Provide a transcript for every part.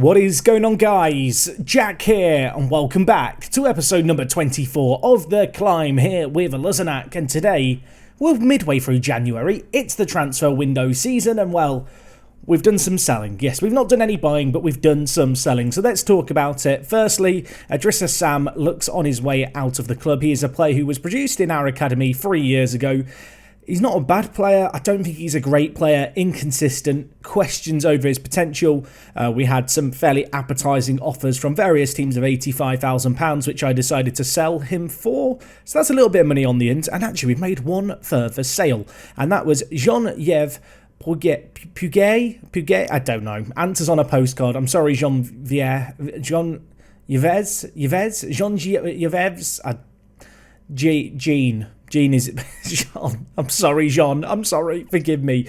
What is going on, guys? Jack here, and welcome back to episode number 24 of The Climb here with Luzenak. And today, we're midway through January, it's the transfer window season, and well, we've done some selling. Yes, we've not done any buying, but we've done some selling, so let's talk about it. Firstly, Idrissa Sam looks on his way out of the club. He is a player who was produced in our academy 3 years ago. He's not a bad player. I don't think he's a great player. Inconsistent. Questions over his potential. We had some fairly appetising offers from various teams of £85,000, which I decided to sell him for. So that's a little bit of money on the end. And actually, we've made one further sale. And that was Jean-Yves Puget? I don't know. Answers on a postcard. I'm sorry, Jean-Yves. Jean is Jean. I'm sorry, Jean. I'm sorry. Forgive me.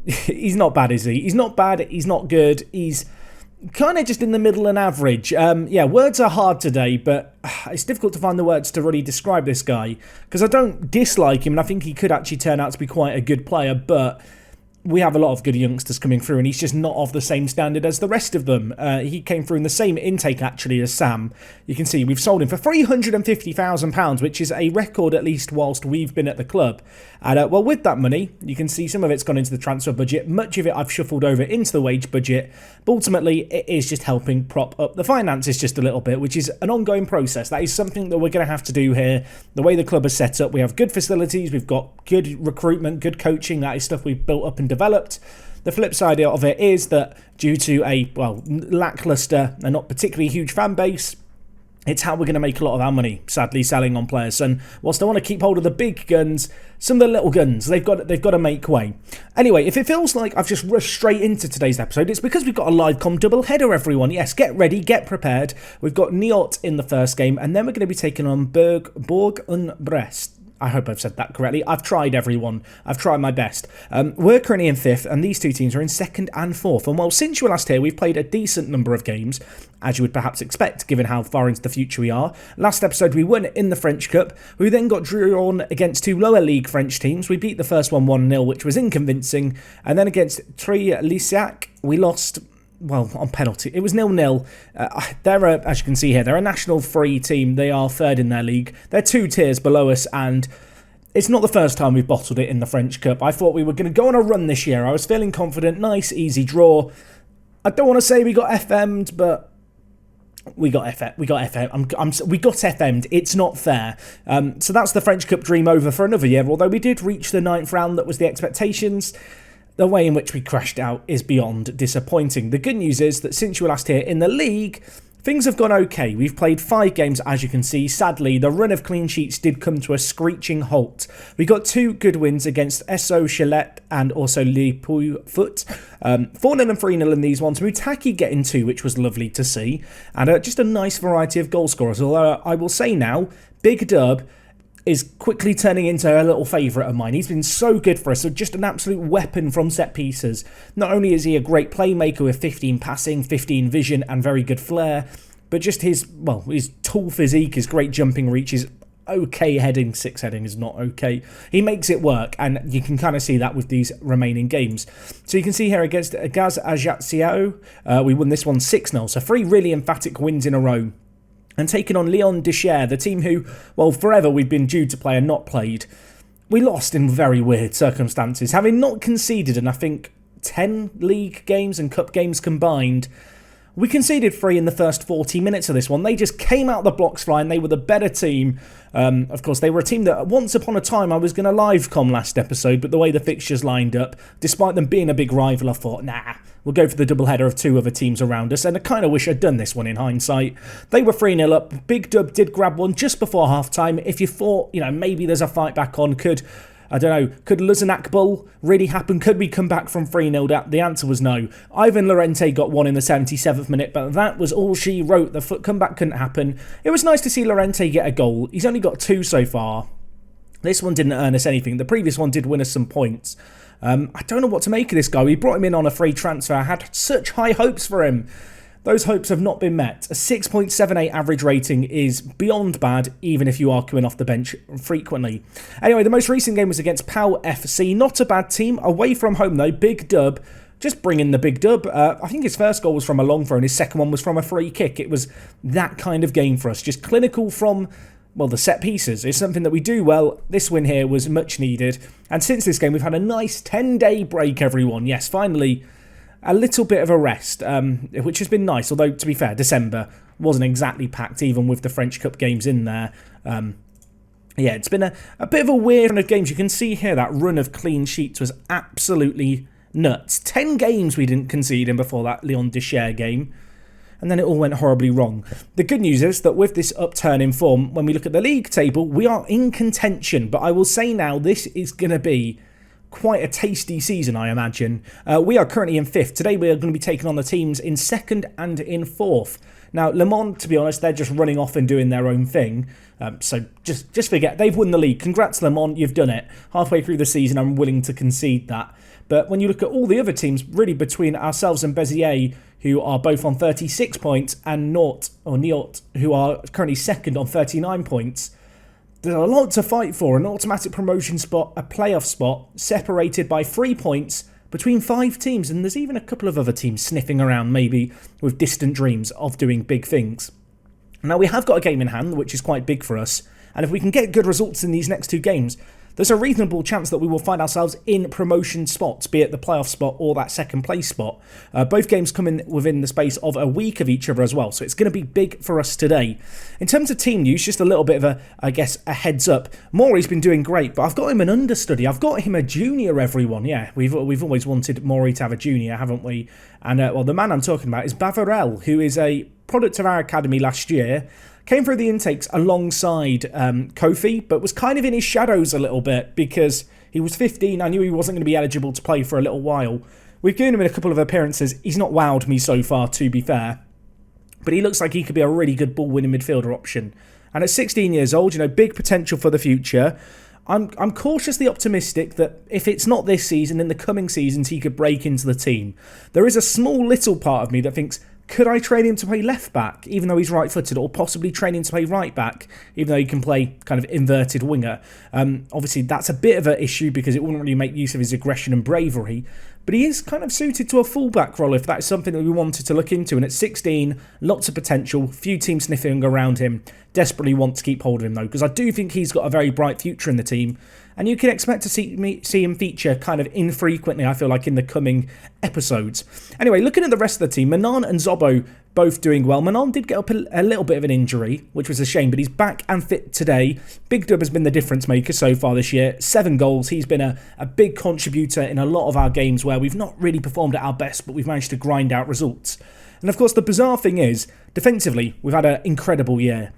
He's not bad, is he? He's not bad. He's not good. He's kind of just in the middle and average. Yeah, words are hard today, but it's difficult to find the words to really describe this guy because I don't dislike him, and I think he could actually turn out to be quite a good player, but we have a lot of good youngsters coming through, and he's just not of the same standard as the rest of them. He came through in the same intake, actually, as Sam. You can see we've sold him for £350,000, which is a record, at least whilst we've been at the club. And, well, with that money, you can see some of it's gone into the transfer budget. Much of it I've shuffled over into the wage budget. But ultimately, it is just helping prop up the finances just a little bit, which is an ongoing process. That is something that we're going to have to do here. The way the club is set up, we have good facilities, we've got good recruitment, good coaching. That is stuff we've built up and developed. The flip side of it is that due to a, well, lackluster and not particularly huge fan base, it's how we're going to make a lot of our money, sadly, selling on players. And whilst I want to keep hold of the big guns, some of the little guns, they've got to make way. Anyway, if it feels like I've just rushed straight into today's episode, it's because we've got a live com double header, everyone. Yes, get ready, get prepared. We've got Niort in the first game, and then we're going to be taking on Bourg-en-Bresse. I hope I've said that correctly. I've tried, everyone. I've tried my best. We're currently in 5th, and these two teams are in 2nd and 4th. And while since you were last here, we've played a decent number of games, as you would perhaps expect, given how far into the future we are. Last episode, we won in the French Cup. We then got drawn against two lower league French teams. We beat the first one 1-0, which was inconvincing. And then against Tri-Lissac, we lost, well, on penalty. It was 0-0. They're, as you can see here, they're a national free team. They are 3rd in their league. They're 2 tiers below us, and it's not the first time we've bottled it in the French Cup. I thought we were going to go on a run this year. I was feeling confident. Nice, easy draw. I don't want to say we got FM'd, but we got FM'd. We got FM'd. It's not fair. So that's the French Cup dream over for another year, although we did reach the 9th round. That was the expectations. The way in which we crashed out is beyond disappointing. The good news is that since you were last here in the league, things have gone okay. We've played 5 games, as you can see. Sadly, the run of clean sheets did come to a screeching halt. We got 2 good wins against Esso Chalet and also Le Puy Foot. 4-0 and 3-0 in these ones. Mutaki getting 2, which was lovely to see. And just a nice variety of goal scorers. Although I will say now, Big Dub is quickly turning into a little favourite of mine. He's been so good for us, so just an absolute weapon from set pieces. Not only is he a great playmaker with 15 passing, 15 vision and very good flair, but just his tall physique, his great jumping reach, his okay heading. 6 heading is not okay. He makes it work, and you can kind of see that with these remaining games. So you can see here against Gaz Ajaccio, we won this one 6-0, so 3 really emphatic wins in a row. And taking on Lyon Deschères, the team who, well, forever we've been due to play and not played. We lost in very weird circumstances, having not conceded in, I think, 10 league games and cup games combined. We conceded 3 in the first 40 minutes of this one. They just came out the blocks flying. They were the better team. Of course, they were a team that once upon a time I was going to live com last episode, but the way the fixtures lined up, despite them being a big rival, I thought, nah, we'll go for the doubleheader of 2 other teams around us, and I kind of wish I'd done this one in hindsight. They were 3-0 up. Big Dub did grab one just before half-time. If you thought, maybe there's a fight back on, could Luzenak Bull really happen? Could we come back from 3-0 down? The answer was no. Ivan Lorente got one in the 77th minute, but that was all she wrote. The foot comeback couldn't happen. It was nice to see Lorente get a goal. He's only got 2 so far. This one didn't earn us anything. The previous one did win us some points. I don't know what to make of this guy. We brought him in on a free transfer. I had such high hopes for him. Those hopes have not been met. A 6.78 average rating is beyond bad, even if you are coming off the bench frequently. Anyway, the most recent game was against Pau FC. Not a bad team. Away from home, though, Big Dub just bring in the big dub. I think his first goal was from a long throw and his second one was from a free kick. It was that kind of game for us, just clinical from, well, the set pieces. It's something that we do well. This win here was much needed. And since this game, we've had a nice 10-day break, everyone. Yes, finally, a little bit of a rest, which has been nice. Although, to be fair, December wasn't exactly packed, even with the French Cup games in there. Yeah, it's been a bit of a weird run of games. You can see here that run of clean sheets was absolutely nuts. 10 games we didn't concede in before that Lyon Deschères game. And then it all went horribly wrong. The good news is that with this upturn in form, when we look at the league table, we are in contention. But I will say now, this is going to be quite a tasty season, I imagine. We are currently in 5th. Today we are going to be taking on the teams in 2nd and in 4th. Now, Le Mans, to be honest, they're just running off and doing their own thing. So just forget. They've won the league. Congrats, Le Mans. You've done it. Halfway through the season, I'm willing to concede that. But when you look at all the other teams, really between ourselves and Béziers, who are both on 36 points, and Niort, who are currently 2nd on 39 points, there's a lot to fight for. An automatic promotion spot, a playoff spot, separated by 3 points between 5 teams. And there's even a couple of other teams sniffing around, maybe with distant dreams of doing big things. Now, we have got a game in hand, which is quite big for us. And if we can get good results in these next 2 games, there's a reasonable chance that we will find ourselves in promotion spots, be it the playoff spot or that second place spot. Both games come in within the space of a week of each other as well, so it's going to be big for us today. In terms of team news, just a little bit of a heads up. Maury's been doing great, but I've got him an understudy. I've got him a junior, everyone. Yeah, we've always wanted Maury to have a junior, haven't we? And well, the man I'm talking about is Bavarel, who is a product of our academy last year. Came through the intakes alongside Kofi, but was kind of in his shadows a little bit because he was 15. I knew he wasn't going to be eligible to play for a little while. We've given him in a couple of appearances. He's not wowed me so far, to be fair. But he looks like he could be a really good ball-winning midfielder option. And at 16 years old, big potential for the future. I'm cautiously optimistic that if it's not this season, in the coming seasons, he could break into the team. There is a small little part of me that thinks, could I train him to play left back, even though he's right-footed, or possibly train him to play right back, even though he can play kind of inverted winger? Obviously, that's a bit of an issue because it wouldn't really make use of his aggression and bravery. But he is kind of suited to a fullback role if that's something that we wanted to look into. And at 16, lots of potential, few teams sniffing around him. Desperately want to keep hold of him though, because I do think he's got a very bright future in the team. And you can expect to see him feature kind of infrequently, I feel like, in the coming episodes. Anyway, looking at the rest of the team, Manan and Zobo both doing well. Manan did get up a little bit of an injury, which was a shame, but he's back and fit today. Big Dub has been the difference maker so far this year. 7 goals. He's been a big contributor in a lot of our games where we've not really performed at our best, but we've managed to grind out results. And of course, the bizarre thing is, defensively, we've had an incredible year.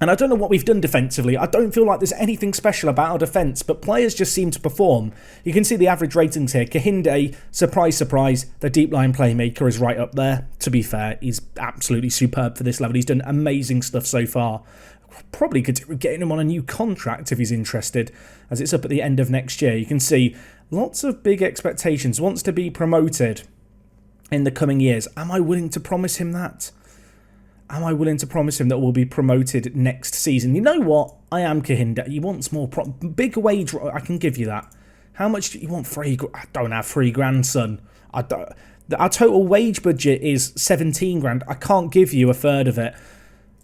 And I don't know what we've done defensively. I don't feel like there's anything special about our defence, but players just seem to perform. You can see the average ratings here. Kahinde, surprise, surprise, the deep line playmaker is right up there. To be fair, he's absolutely superb for this level. He's done amazing stuff so far. Probably could get him on a new contract if he's interested, as it's up at the end of next year. You can see lots of big expectations. Wants to be promoted in the coming years. Am I willing to promise him that? Am I willing to promise him that we'll be promoted next season? You know what? I am Kahinde. He wants more big wage. I can give you that. How much do you want? I don't have £3,000, son. Our total wage budget is 17 grand. I can't give you a third of it.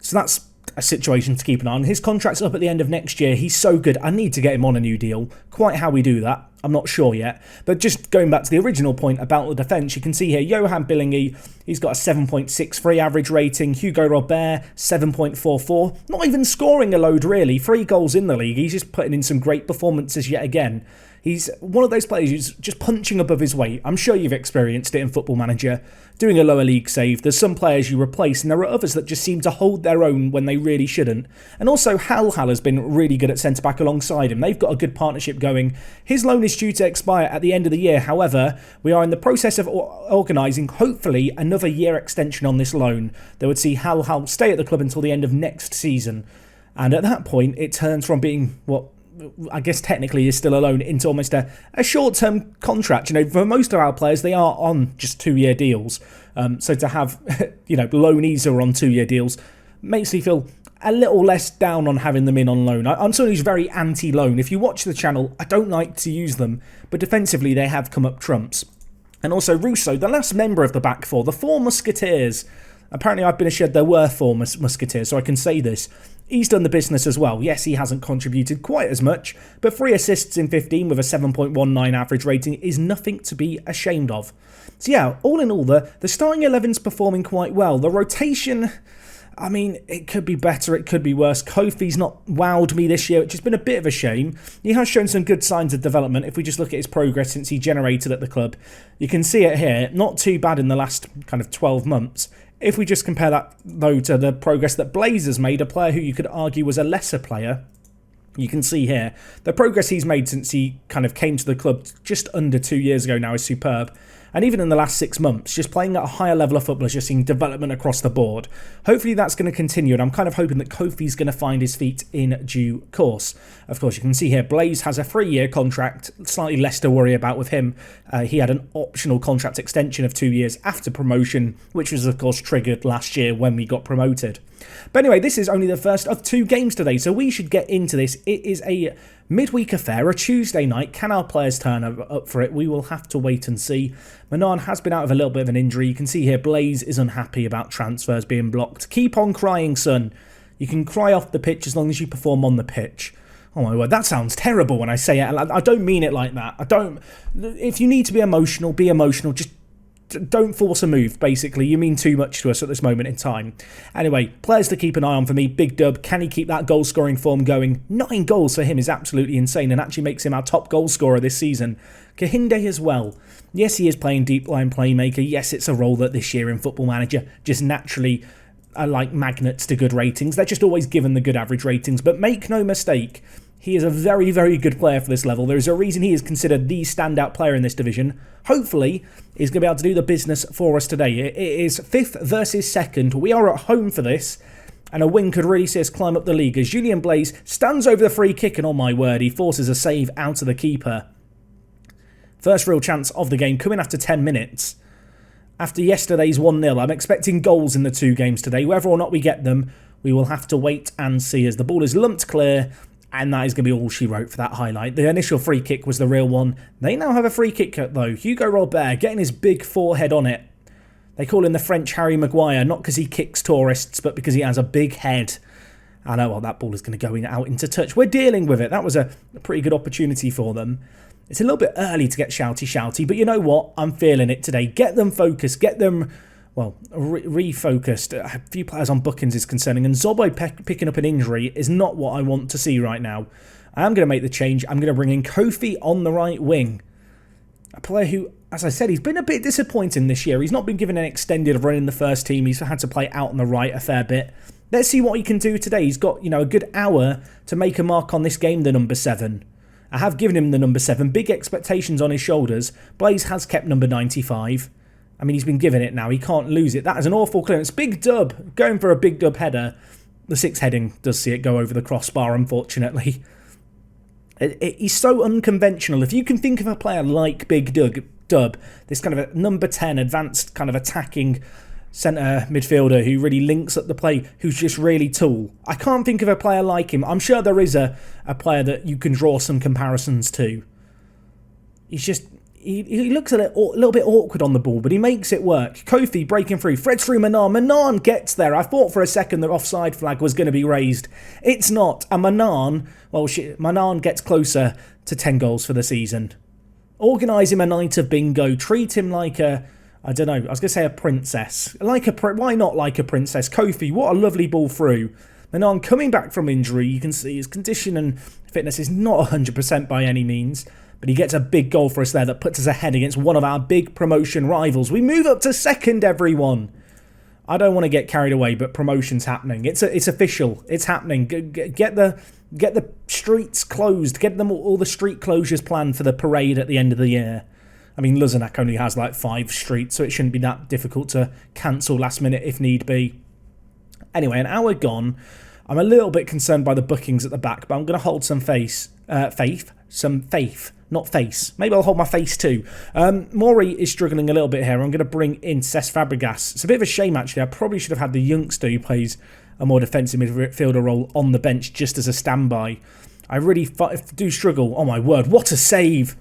So that's a situation to keep an eye on. His contract's up at the end of next year. He's so good. I need to get him on a new deal. Quite how we do that, I'm not sure yet. But just going back to the original point about the defence, you can see here, Johan Billingy, he's got a 7.63 average rating. Hugo Robert, 7.44. Not even scoring a load, really. 3 goals in the league. He's just putting in some great performances yet again. He's one of those players who's just punching above his weight. I'm sure you've experienced it in Football Manager, doing a lower league save. There's some players you replace, and there are others that just seem to hold their own when they really shouldn't. And also, Hal has been really good at centre-back alongside him. They've got a good partnership going. His loan is due to expire at the end of the year. However, we are in the process of organising, hopefully, another year extension on this loan that would see Hal stay at the club until the end of next season. And at that point, it turns from being what I guess technically is still a loan into almost a short-term contract. For most of our players, they are on just 2-year deals. So to have, loanees who are on 2-year deals makes me feel a little less down on having them in on loan. I'm someone who's very anti-loan. If you watch the channel, I don't like to use them, but defensively they have come up trumps. And also Russo, the last member of the back four, the four Musketeers. Apparently I've been assured there were four Musketeers, so I can say this. He's done the business as well. Yes, he hasn't contributed quite as much, but 3 assists in 15 with a 7.19 average rating is nothing to be ashamed of. So yeah, all in all, the starting 11's performing quite well. The rotation, I mean, it could be better, it could be worse. Kofi's not wowed me this year, which has been a bit of a shame. He has shown some good signs of development. If we just look at his progress since he generated at the club, you can see it here. Not too bad in the last kind of 12 months. If we just compare that, though, to the progress that Blaze has made, a player who you could argue was a lesser player, you can see here, the progress he's made since he kind of came to the club just under 2 years ago now is superb. And even in the last 6 months, just playing at a higher level of football is just seeing development across the board. Hopefully that's going to continue, and I'm kind of hoping that Kofi's going to find his feet in due course. Of course, you can see here, Blaze has a 3-year contract, slightly less to worry about with him. He had an optional contract extension of 2 years after promotion, which was, of course, triggered last year when we got promoted. But anyway, this is only the first of 2 games today, so we should get into this. It is a midweek affair, a Tuesday night. Can our players turn up for it? We will have to wait and see. Manan has been out of a little bit of an injury. You can see here Blaze is unhappy about transfers being blocked. Keep on crying, son. You can cry off the pitch as long as you perform on the pitch. Oh my word, that sounds terrible when I say it. I don't mean it like that. If you need to be emotional, be emotional. Just don't force a move, basically. You mean too much to us at this moment in time. Anyway, players to keep an eye on for me. Big Dub, can he keep that goal-scoring form going? 9 goals for him is absolutely insane and actually makes him our top goal scorer this season. Kahinde as well. Yes, he is playing deep line playmaker. Yes, it's a role that this year in Football Manager just naturally are like magnets to good ratings. They're just always given the good average ratings. But make no mistake, he is a very, very good player for this level. There is a reason he is considered the standout player in this division. Hopefully, he's going to be able to do the business for us today. It is 5th versus 2nd. We are at home for this, and a win could really see us climb up the league as Julian Blaze stands over the free kick, and oh my word, he forces a save out of the keeper. First real chance of the game coming after 10 minutes. After yesterday's 1-0, I'm expecting goals in the 2 games today. Whether or not we get them, we will have to wait and see as the ball is lumped clear. And that is going to be all she wrote for that highlight. The initial free kick was the real one. They now have a free kick though. Hugo Robert getting his big forehead on it. They call him the French Harry Maguire, not because he kicks tourists, but because he has a big head. I know, well, that ball is going to go out into touch. We're dealing with it. That was a pretty good opportunity for them. It's a little bit early to get shouty, but you know what? I'm feeling it today. Get them focused. Get them, well, refocused. A few players on bookings is concerning, and Zobo picking up an injury is not what I want to see right now. I am going to make the change. I'm going to bring in Kofi on the right wing. A player who, as I said, he's been a bit disappointing this year. He's not been given an extended run in the first team. He's had to play out on the right a fair bit. Let's see what he can do today. He's got, a good hour to make a mark on this game, the number 7. I have given him the number 7. Big expectations on his shoulders. Blaze has kept number 95. I mean, he's been given it now. He can't lose it. That is an awful clearance. Big Dub going for a Big Dub header. The 6 heading does see it go over the crossbar, unfortunately. He's so unconventional. If you can think of a player like Big Dub, this kind of a number 10 advanced kind of attacking centre midfielder who really links up the play, who's just really tall. I can't think of a player like him. I'm sure there is a player that you can draw some comparisons to. He's just... He looks a little bit awkward on the ball, but he makes it work. Kofi breaking through. Threads through Manan. Manan gets there. I thought for a second the offside flag was going to be raised. It's not. And Manan gets closer to 10 goals for the season. Organise him a night of bingo. Treat him like a... I don't know. I was going to say a princess. Why not like a princess? Kofi, what a lovely ball through. Manan coming back from injury. You can see his condition and fitness is not 100% by any means. But he gets a big goal for us there that puts us ahead against one of our big promotion rivals. We move up to 2nd, everyone. I don't want to get carried away, but promotion's happening. It's official. It's happening. Get the streets closed. Get them all the street closures planned for the parade at the end of the year. I mean, Luzenak only has like 5 streets, so it shouldn't be that difficult to cancel last minute if need be. Anyway, an hour gone. I'm a little bit concerned by the bookings at the back, but I'm going to hold some faith. Not face. Maybe I'll hold my face too. Maury is struggling a little bit here. I'm going to bring in Cesc Fabregas. It's a bit of a shame, actually. I probably should have had the youngster who plays a more defensive midfielder role on the bench just as a standby. I really do struggle. Oh my word, what a save.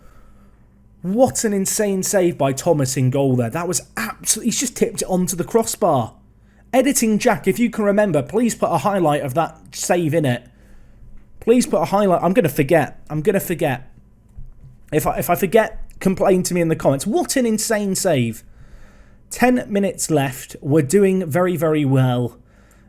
What an insane save by Thomas in goal there. That was absolutely... He's just tipped it onto the crossbar. Editing Jack, if you can remember, please put a highlight of that save in it. Please put a highlight. I'm going to forget. If I forget, complain to me in the comments. What an insane save. 10 minutes left. We're doing very, very well.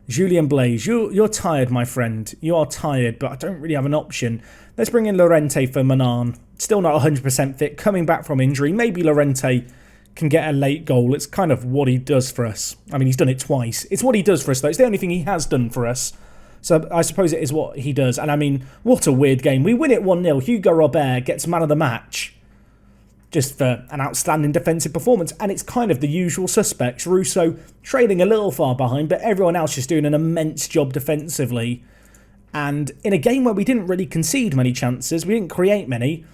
Julien Blaise, you're tired, my friend. You are tired, but I don't really have an option. Let's bring in Llorente for Manan. Still not 100% fit, coming back from injury. Maybe Llorente can get a late goal. It's kind of what he does for us. I mean, he's done it twice. It's what he does for us, though. It's the only thing he has done for us. So I suppose it is what he does. And I mean, what a weird game. We win it 1-0. Hugo Robert gets man of the match just for an outstanding defensive performance. And it's kind of the usual suspects. Russo trailing a little far behind, but everyone else just doing an immense job defensively. And in a game where we didn't really concede many chances, we didn't create many,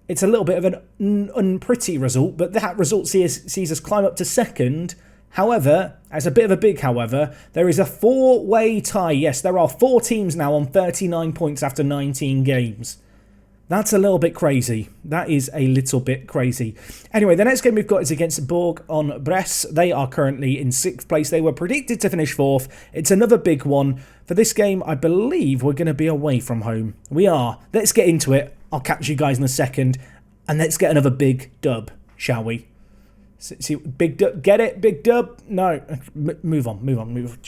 it's a little bit of an unpretty result, but that result sees us climb up to second. However, as a bit of a big however, there is a 4-way tie. Yes, there are 4 teams now on 39 points after 19 games. That's a little bit crazy. That is a little bit crazy. Anyway, the next game we've got is against Bourg-en-Bresse. They are currently in 6th place. They were predicted to finish 4th. It's another big one. For this game, I believe we're going to be away from home. We are. Let's get into it. I'll catch you guys in a second. And let's get another big dub, shall we? See, big dub. Get it? Big dub? No. Move on.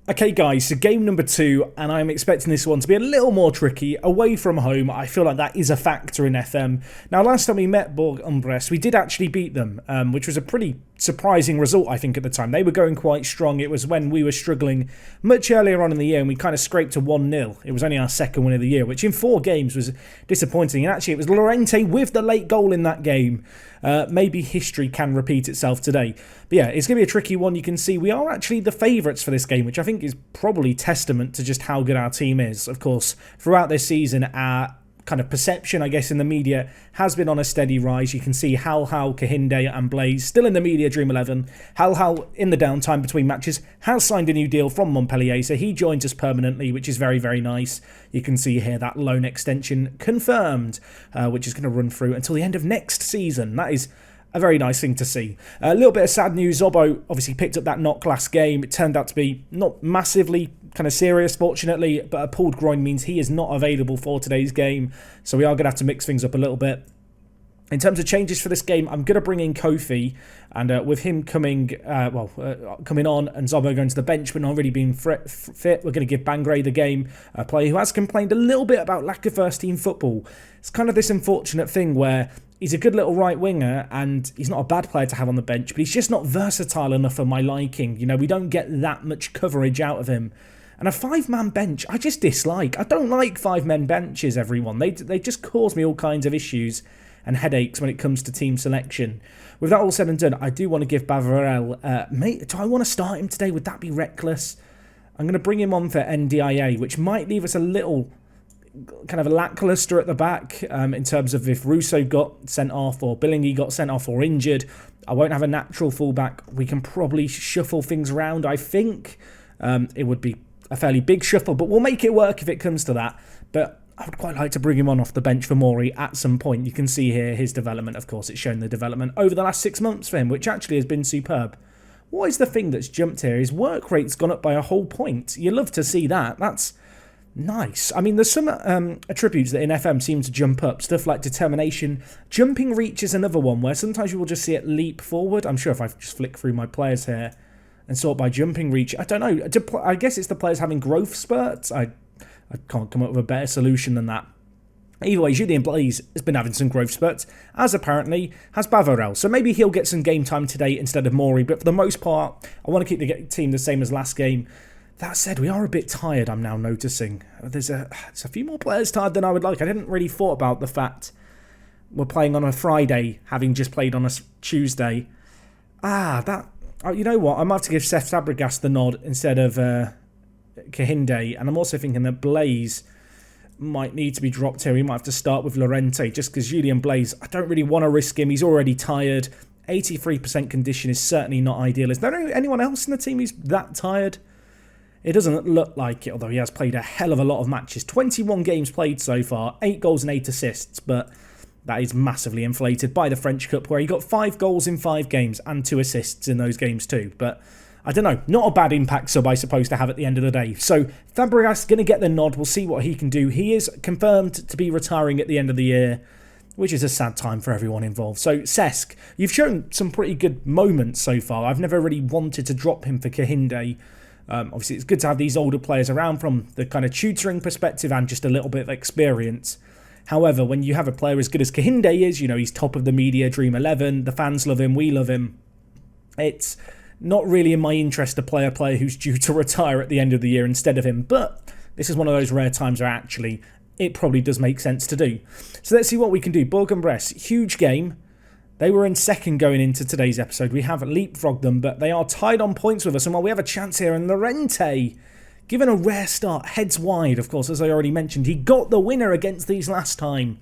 Okay, guys, so game number 2, and I'm expecting this one to be a little more tricky. Away from home, I feel like that is a factor in FM. Now, last time we met Bourg-en-Bresse, we did actually beat them, which was a pretty surprising result, I think, at the time. They were going quite strong. It was when we were struggling much earlier on in the year, and we kind of scraped to 1-0. It was only our second win of the year, which in 4 games was disappointing. And actually, it was Llorente with the late goal in that game. Maybe history can repeat itself today. But yeah, it's going to be a tricky one. You can see we are actually the favourites for this game, which I think is probably testament to just how good our team is. Of course, throughout this season, our kind of perception, I guess, in the media has been on a steady rise. You can see Hal, Kahinde and Blaise still in the media Dream 11. Hal, in the downtime between matches, has signed a new deal from Montpellier, so he joins us permanently, which is very, very nice. You can see here that loan extension confirmed, which is going to run through until the end of next season. That is a very nice thing to see. A little bit of sad news. Zobo obviously picked up that knock last game. It turned out to be not massively kind of serious, fortunately, but a pulled groin means he is not available for today's game. So we are going to have to mix things up a little bit. In terms of changes for this game, I'm going to bring in Kofi, and with him coming on and Zobo going to the bench but not really being fit, we're going to give Bangray the game, a player who has complained a little bit about lack of first-team football. It's kind of this unfortunate thing where he's a good little right winger and he's not a bad player to have on the bench, but he's just not versatile enough for my liking. You know, we don't get that much coverage out of him. And a 5-man bench, I just dislike. I don't like 5-man benches, everyone. They just cause me all kinds of issues and headaches when it comes to team selection. With that all said and done, I do want to give Bavarel... do I want to start him today? Would that be reckless? I'm going to bring him on for NDIA, which might leave us a little kind of a lackluster at the back in terms of if Russo got sent off or Billingy got sent off or injured. I won't have a natural fullback. We can probably shuffle things around, I think. It would be a fairly big shuffle, but we'll make it work if it comes to that. But I would quite like to bring him on off the bench for Maury at some point. You can see here his development. Of course, it's shown the development over the last 6 months for him, which actually has been superb. What is the thing that's jumped here? His work rate's gone up by a whole point. You love to see that. That's nice. I mean, there's some attributes that in FM seem to jump up. Stuff like determination. Jumping reach is another one where sometimes you will just see it leap forward. I'm sure if I just flick through my players here and sort by jumping reach. I don't know. I guess it's the players having growth spurts. I can't come up with a better solution than that. Either way, Julien Blaise has been having some growth spurts, as apparently has Bavarel. So maybe he'll get some game time today instead of Maury. But for the most part, I want to keep the team the same as last game. That said, we are a bit tired, I'm now noticing. There's a few more players tired than I would like. I didn't really thought about the fact we're playing on a Friday, having just played on a Tuesday. You know what? I might have to give Seth Fabregas the nod instead of Kahinde. And I'm also thinking that Blaise might need to be dropped here. We might have to start with Llorente, just because Julien Blaise, I don't really want to risk him. He's already tired. 83% condition is certainly not ideal. Is there anyone else in the team who's that tired? It doesn't look like it, although he has played a hell of a lot of matches. 21 games played so far, 8 goals and 8 assists, but that is massively inflated by the French Cup, where he got 5 goals in 5 games and 2 assists in those games too. But I don't know, not a bad impact sub I suppose to have at the end of the day. So Fabregas going to get the nod. We'll see what he can do. He is confirmed to be retiring at the end of the year, which is a sad time for everyone involved. So Cesc, you've shown some pretty good moments so far. I've never really wanted to drop him for Kahinde. Obviously, it's good to have these older players around from the kind of tutoring perspective and just a little bit of experience. However, when you have a player as good as Kahinde is, you know, he's top of the media Dream 11, the fans love him, we love him. It's not really in my interest to play a player who's due to retire at the end of the year instead of him, but this is one of those rare times where actually it probably does make sense to do. So let's see what we can do. Bourg-en-Bresse, huge game. They were in second going into today's episode. We have leapfrogged them, but they are tied on points with us, and while we have a chance here, and Llorente, given a rare start, heads wide, of course, as I already mentioned. He got the winner against these last time.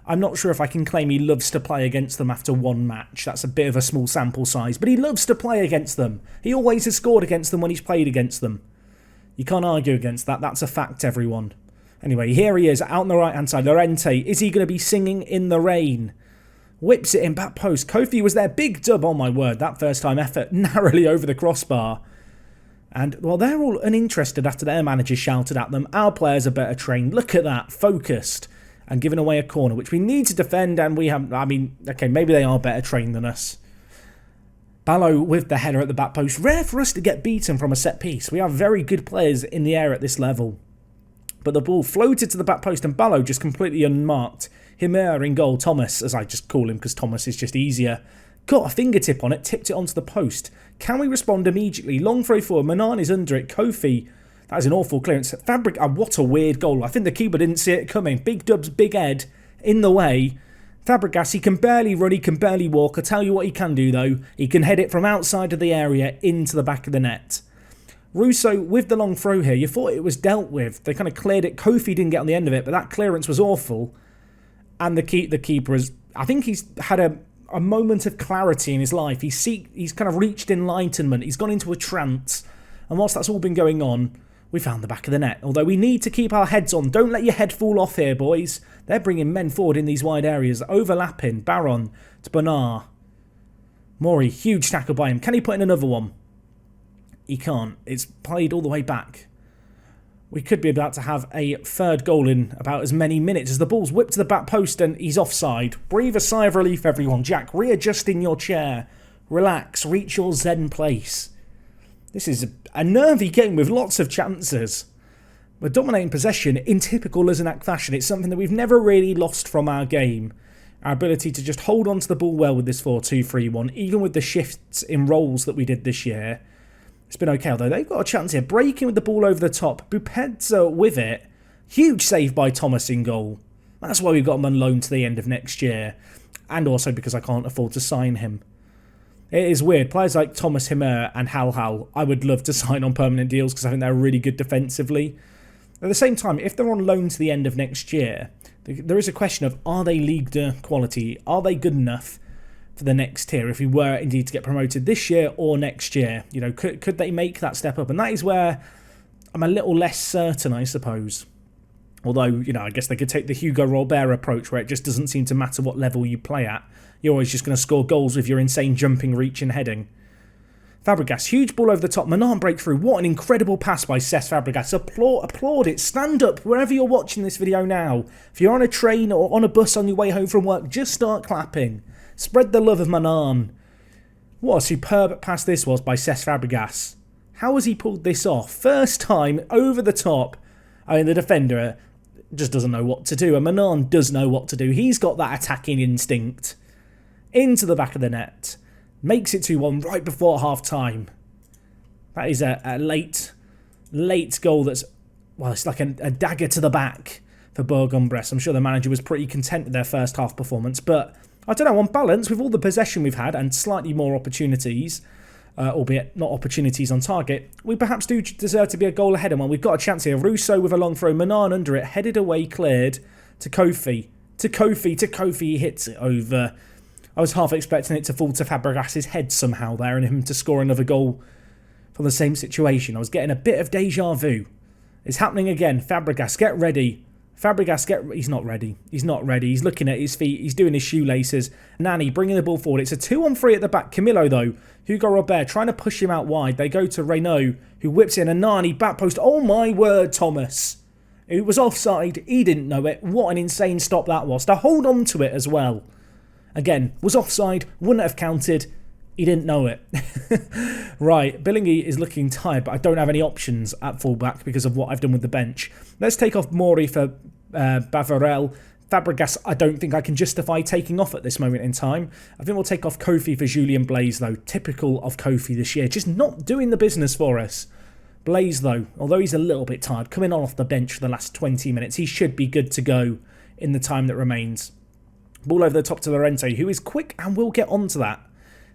I'm not sure if I can claim he loves to play against them after one match. That's a bit of a small sample size, but he loves to play against them. He always has scored against them when he's played against them. You can't argue against that. That's a fact, everyone. Anyway, here he is, out on the right-hand side. Llorente, is he going to be singing in the rain? Whips it in back post. Kofi was there. Big dub, oh my word. That first-time effort narrowly over the crossbar. And, well, they're all uninterested after their manager shouted at them. Our players are better trained. Look at that. Focused. And giving away a corner, which we need to defend. And we have, I mean, okay, maybe they are better trained than us. Ballo with the header at the back post. Rare for us to get beaten from a set piece. We have very good players in the air at this level. But the ball floated to the back post and Ballo just completely unmarked. Himer in goal. Thomas, as I just call him because Thomas is just easier. Got a fingertip on it, tipped it onto the post. Can we respond immediately? Long throw forward. Manan is under it. Kofi, that is an awful clearance. What a weird goal. I think the keeper didn't see it coming. Big Dub's big head in the way. Fabregas, he can barely run, he can barely walk. I tell you what he can do though. He can head it from outside of the area into the back of the net. Russo with the long throw here. You thought it was dealt with. They kind of cleared it. Kofi didn't get on the end of it, but that clearance was awful. And the keeper is, I think he's had a moment of clarity in his life. He's kind of reached enlightenment. He's gone into a trance. And whilst that's all been going on, we found the back of the net. Although we need to keep our heads on. Don't let your head fall off here, boys. They're bringing men forward in these wide areas. Overlapping. Baron to Bernard. Maury, huge tackle by him. Can he put in another one? He can't. It's played all the way back. We could be about to have a third goal in about as many minutes as the ball's whipped to the back post and he's offside. Breathe a sigh of relief, everyone. Jack, readjust in your chair. Relax. Reach your zen place. This is a nervy game with lots of chances. We're dominating possession in typical Luzenac fashion. It's something that we've never really lost from our game. Our ability to just hold on to the ball well with this 4-2-3-1, even with the shifts in roles that we did this year. It's been okay, although they've got a chance here. Breaking with the ball over the top. Bupedza with it. Huge save by Thomas in goal. That's why we've got him on loan to the end of next year. And also because I can't afford to sign him. It is weird. Players like Thomas Himer and Hal, I would love to sign on permanent deals because I think they're really good defensively. At the same time, if they're on loan to the end of next year, there is a question of, are they Ligue 2 quality? Are they good enough for the next tier if we were indeed to get promoted this year or next year? You know, could they make that step up? And that is where I'm a little less certain, I suppose. Although, you know, I guess they could take the Hugo Robert approach where it just doesn't seem to matter what level you play at. You're always just going to score goals with your insane jumping, reach and heading. Fabregas, huge ball over the top. Manan breakthrough. What an incredible pass by Cesc Fabregas. Applaud it. Stand up wherever you're watching this video now. If you're on a train or on a bus on your way home from work, just start clapping. Spread the love of Manan. What a superb pass this was by Cesc Fabregas. How has he pulled this off? First time, over the top. I mean, the defender just doesn't know what to do. And Manan does know what to do. He's got that attacking instinct. Into the back of the net. Makes it 2-1 right before half-time. That is a late goal that's, well, it's like a dagger to the back for Bourg-en-Bresse. I'm sure the manager was pretty content with their first half performance. But, I don't know, on balance, with all the possession we've had and slightly more opportunities, albeit not opportunities on target, we perhaps do deserve to be a goal ahead. And well, we've got a chance here. Russo with a long throw. Manan under it. Headed away, cleared to Kofi. To Kofi. He hits it over. I was half expecting it to fall to Fabregas' head somehow there and him to score another goal from the same situation. I was getting a bit of deja vu. It's happening again. Fabregas, get ready. Fabregas, he's not ready. He's not ready. He's looking at his feet. He's doing his shoelaces. Nani bringing the ball forward. It's a 2-on-3 at the back. Camillo, though. Hugo Robert trying to push him out wide. They go to Renault, who whips in. And Nani, back post. Oh, my word, Thomas. It was offside. He didn't know it. What an insane stop that was. To hold on to it as well. Again, was offside. Wouldn't have counted. He didn't know it. Right, Billingy is looking tired, but I don't have any options at fullback because of what I've done with the bench. Let's take off Mori for Bavarel. Fabregas, I don't think I can justify taking off at this moment in time. I think we'll take off Kofi for Julian Blaise, though. Typical of Kofi this year. Just not doing the business for us. Blaise, though, although he's a little bit tired, coming on off the bench for the last 20 minutes, he should be good to go in the time that remains. Ball over the top to Llorente, who is quick and will get onto that.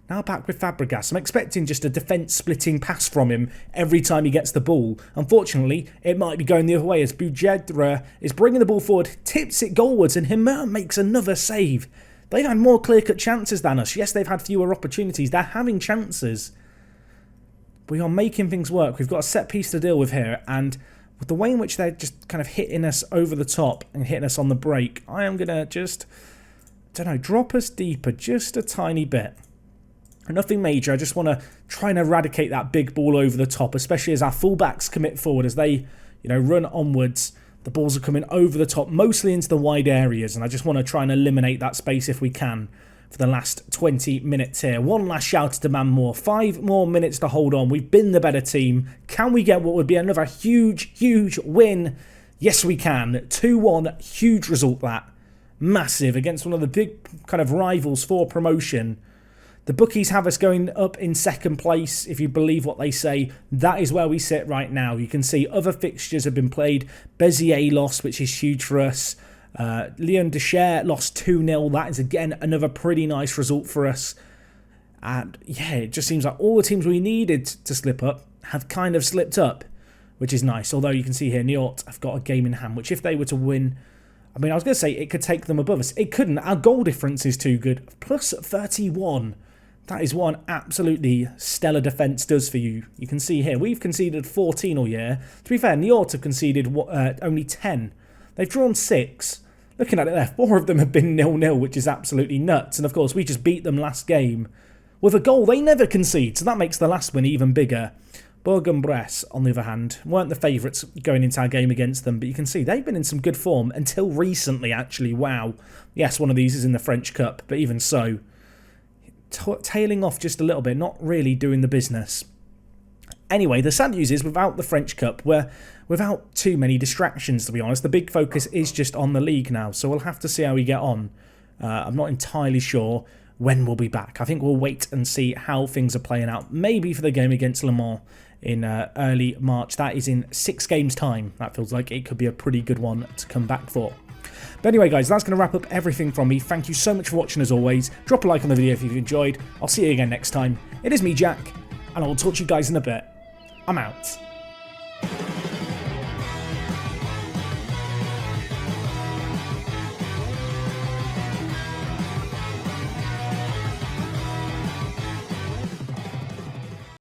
Now back with Fabregas. I'm expecting just a defence-splitting pass from him every time he gets the ball. Unfortunately, it might be going the other way as Bujedra is bringing the ball forward, tips it goalwards, and Himmer makes another save. They've had more clear-cut chances than us. Yes, they've had fewer opportunities. They're having chances. We are making things work. We've got a set piece to deal with here, and with the way in which they're just kind of hitting us over the top and hitting us on the break, I am going to just, drop us deeper just a tiny bit. Nothing major. I just want to try and eradicate that big ball over the top, especially as our fullbacks commit forward. As they, run onwards, the balls are coming over the top, mostly into the wide areas, and I just want to try and eliminate that space if we can for the last 20 minutes here. One last shout to Man Moore. 5 more minutes to hold on. We've been the better team. Can we get what would be another huge, huge win? Yes, we can. 2-1. Huge result that. Massive against one of the big kind of rivals for promotion. The bookies have us going up in second place, if you believe what they say. That is where we sit right now. You can see other fixtures have been played. Béziers lost, which is huge for us. Lyon Deschamps lost 2-0. That is, again, another pretty nice result for us. And, yeah, it just seems like all the teams we needed to slip up have kind of slipped up, which is nice. Although you can see here, Niort have got a game in hand, which if they were to win, I mean, I was going to say it could take them above us. It couldn't. Our goal difference is too good. Plus 31. That is what an absolutely stellar defence does for you. You can see here, we've conceded 14 all year. To be fair, Niort have conceded only 10. They've drawn 6. Looking at it there, 4 of them have been 0-0, which is absolutely nuts. And of course, we just beat them last game with a goal they never concede. So that makes the last win even bigger. Bourg-en-Bresse, on the other hand, weren't the favourites going into our game against them. But you can see they've been in some good form until recently, actually. Wow. Yes, one of these is in the French Cup, but even so, tailing off just a little bit, not really doing the business. Anyway, the sad news is without the French Cup, we're without too many distractions, to be honest. The big focus is just on the league now, so we'll have to see how we get on. I'm not entirely sure when we'll be back. I think we'll wait and see how things are playing out. Maybe for the game against Le Mans in early March. That is in 6 games' time. That feels like it could be a pretty good one to come back for. But anyway, guys, that's going to wrap up everything from me. Thank you so much for watching as always. Drop a like on the video if you've enjoyed. I'll see you again next time. It is me, Jack, and I will talk to you guys in a bit. I'm out.